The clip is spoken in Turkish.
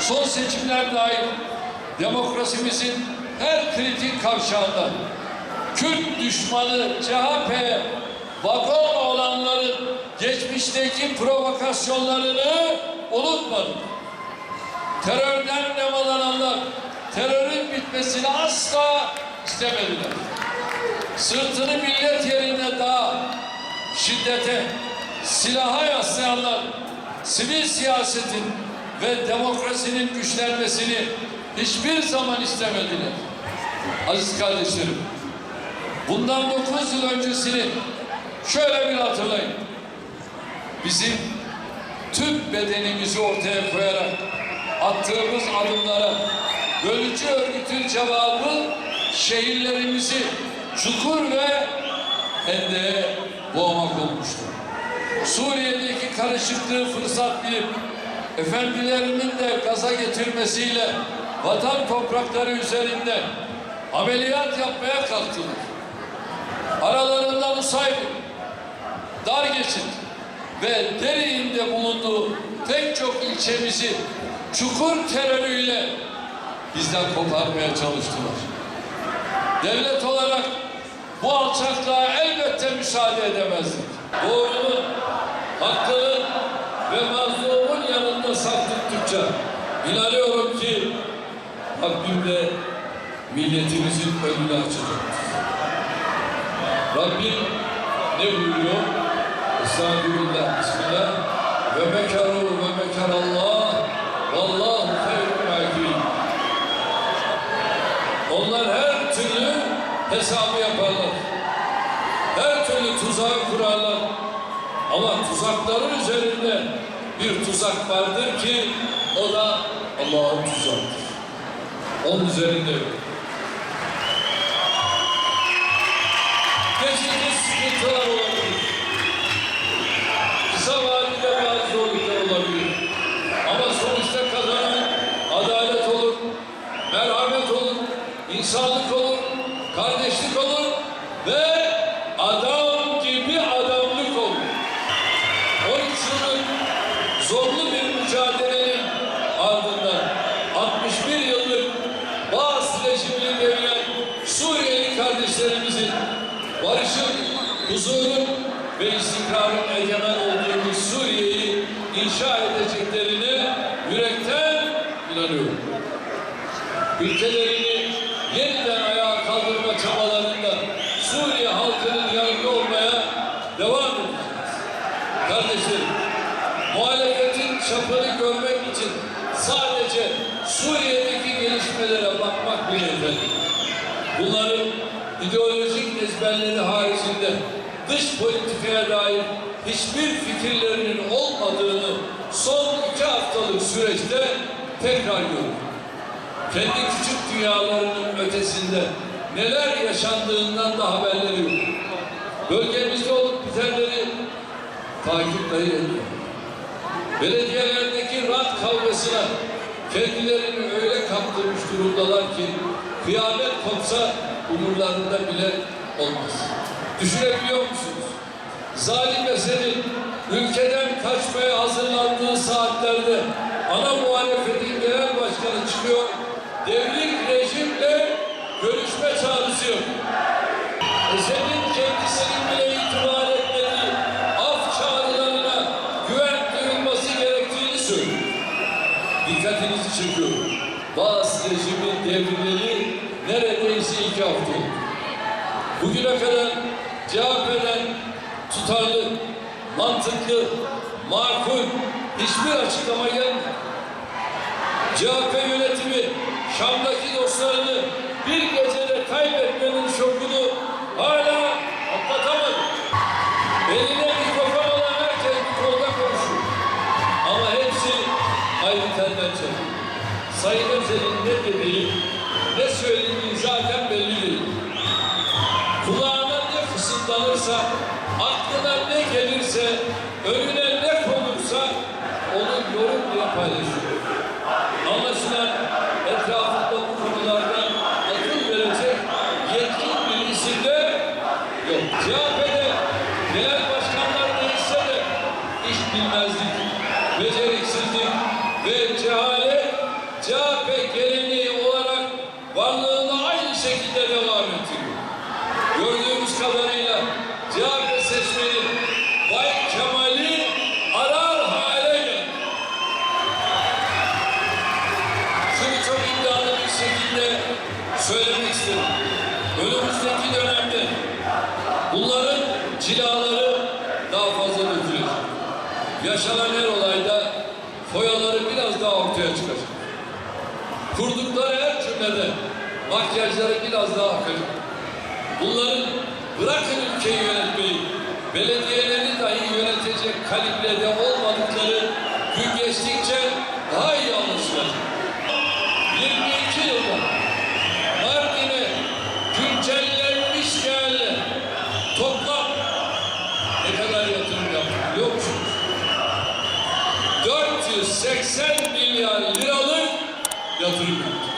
son seçimler dahil demokrasimizin her kritik kavşağında Kürt düşmanı CHP vagon olanların geçmişteki provokasyonlarını unutmadı. Terörden nemalananlar terörün bitmesini asla istemediler. Sırtını millet yerine daha şiddete, silaha yaslayanlar sivil siyasetin ve demokrasinin güçlenmesini hiçbir zaman istemediler. Aziz kardeşlerim, bundan 9 yıl öncesini şöyle bir hatırlayın. Bizim tüm bedenimizi ortaya koyarak attığımız adımlara bölücü örgütün cevabı şehirlerimizi çukur ve hendeye boğmak olmuştu. Suriye'deki karışıklığı fırsat bilip efendilerinin de gaza getirmesiyle vatan toprakları üzerinde ameliyat yapmaya kalktılar. Aralarında Nusaybin, Dargeçit ve Deriğin'de bulunduğu pek çok ilçemizi çukur terörüyle bizden koparmaya çalıştılar. Devlet olarak bu alçaklığa elbette müsaade edemezdik. Doğrunun, hakkının ve mazlumun yanında saf tuttukça inanıyorum ki Rabbim de milletimizin önünü açacaktır. Rabbim ne buyuruyor? Estağfirullah, Bismillah. Ve mekaru ve mekarallah vallahu hayrul makirin. Onlar her türlü hesabı yaparlar. Her türlü tuzağı kurarlar. Ama tuzakların üzerinde bir tuzak vardır ki o da Allah'ın tuzaktır. Onun üzerinde yok. Geçici sıkıntılar olabilir. Kısa vadede bazı zorluklar olabilir. Ama sonuçta kazanan adalet olur, merhamet olur, insanlık olur, kardeşlik olur ve adam gibi adamlık olur. 13 yılın zorlu bir mücadelenin ardından 61 yıllık Baas rejimini deviren Suriyeli kardeşlerimizin barışın, huzurun ve istikrarın egemen olduğu Suriye'yi inşa edeceklerine yürekten inanıyorum. Ülkelerini yeniden ayağa kaldırma çabalarında Suriye halkının yanında olmaya devam edeceğiz. Kardeşlerim, muhalefetin çapını görmek için sadece Suriye'deki gelişmelere bakmak bile yeterli. Bunların ideolojik ezberleri haricinde dış politikaya dair hiçbir fikirlerinin olmadığını son 2 haftalık süreçte tekrar gördük. Kendi küçük dünyalarının ötesinde neler yaşandığından da haberleri yok. Bölgemizde olup bitenleri takip dahi ediyor. Belediyelerdeki rant kavgasına kendilerini öyle kaptırmış durumdalar ki kıyamet kopsa umurlarında bile olmaz. Düşünebiliyor musunuz? Zalim Esed'in ülkeden kaçmaya hazırlandığı saatlerde ana muhalefetin genel başkanı çıkıyor, devrik rejimle görüşme çağrısı yok. Esed'in kendisinin bile itibar etmediği af çağrılarına güven duyulması gerektiğini söylüyor. Dikkatinizi çekiyorum. Baas rejimin devirleri neredeyse 2 hafta oldu. Bugüne kadar CHP'den tutarlı, mantıklı, makul hiçbir açıklama gelmedi. CHP yönetimi Şam'daki dostlarını bir gecede kaybetmenin şokunu hala atlatamadı. Eline mikrofon olan herkes bir konuda konuşuyor. Ama hepsi aynı telden çalıyor. Sayın Özel'in ne dediği, ne söylediği zaten belli değil. Kulağına ne fısıldanırsa, aklına ne gelirse, önüne ne konursa onu yorum diye paylaşıyor. Anlaşılan etrafında bu konularda akıl verecek yetkin bir isim de yok. CHP'de genel başkanlar değişse de iş bilmezlik, beceriksizlik ve cehalet çok iddialı bir şekilde söylemek istedim. Önümüzdeki dönemde bunların cilaları daha fazla dökülecek. Yaşanan her olayda foyaları biraz daha ortaya çıkacak. Kurdukları her cümlede makyajları biraz daha akacak. Bunların bırakın ülkeyi yönetmeyi, belediyeleri dahi yönetecek kalibrede olmadıkları gün geçtikçe daha iyi anlaşılacak. 22 yılda Mardin'e güncellenmiş değerle toplam ne kadar yatırım yaptık biliyor musunuz? 480 milyar liralık yatırım yaptık.